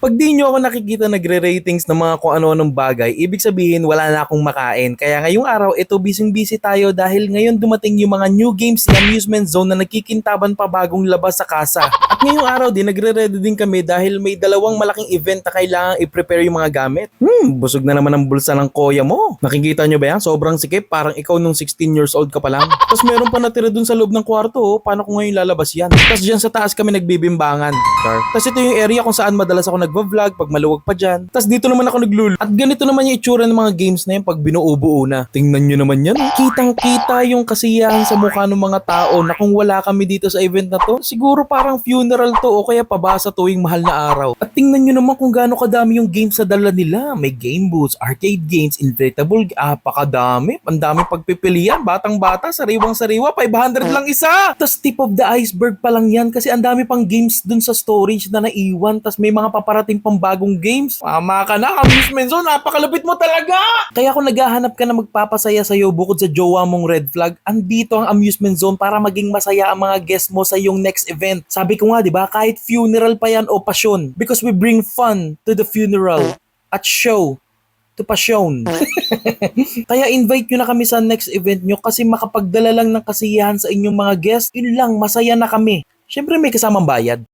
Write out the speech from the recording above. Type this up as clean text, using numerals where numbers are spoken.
Pag di nyo ako nakikita nagre-ratings ng mga kung ano-anong bagay, ibig sabihin wala na akong makain. Kaya ngayong araw, ito busy tayo dahil ngayon dumating yung mga new games sa amusement zone na nagkikintaban pa bagong labas sa kasa. At ngayong araw din, nagre-ready din kami dahil may dalawang malaking event na kailangan i-prepare yung mga gamit. Busog na naman ang bulsa ng kuya mo. Nakikita nyo ba yan? Sobrang sikip, parang ikaw nung 16 years old ka pa lang. Tapos meron pa natira dun sa loob ng kwarto, oh. Paano ko ngayon lalabas yan? Tapos dyan sa taas kami nagbibimbangan. Tapos ito yung area kung saan madalas ako nagva-vlog pag maluwag pa dyan. Tapos dito naman ako naglul. At ganito naman yung itsura ng mga games na yan pag binuubuo na. Tingnan nyo naman yan. Kitang-kita yung kasiyahan sa mukha ng mga tao na kung wala kami dito sa event na to, siguro parang funeral to o kaya pabasa tuwing mahal na araw. At tingnan nyo naman kung gaano kadami yung games sa dala nila. May game booths, arcade games, inflatable, pakadami. Ang dami pagpipilian. Batang-bata, sariwang-sariwa, 500 lang isa. Tapos tip of the iceberg pa lang yan kasi ang dami pang games dun sa storage na naiwan. Tapos may mga paparating pang bagong games. Mama ka na, amusement zone, napakalupit mo talaga! Kaya kung naghahanap ka na magpapasaya sa'yo bukod sa jowa mong red flag, andito ang amusement zone para maging masaya ang mga guests mo sa iyong next event. Sabi ko nga, di ba, kahit funeral pa yan o pasyon, because we bring fun to the funeral at show to pasyon. Kaya invite nyo na kami sa next event nyo kasi makapagdala lang ng kasiyahan sa inyong mga guests, yun lang, masaya na kami. Syempre may kasamang bayad.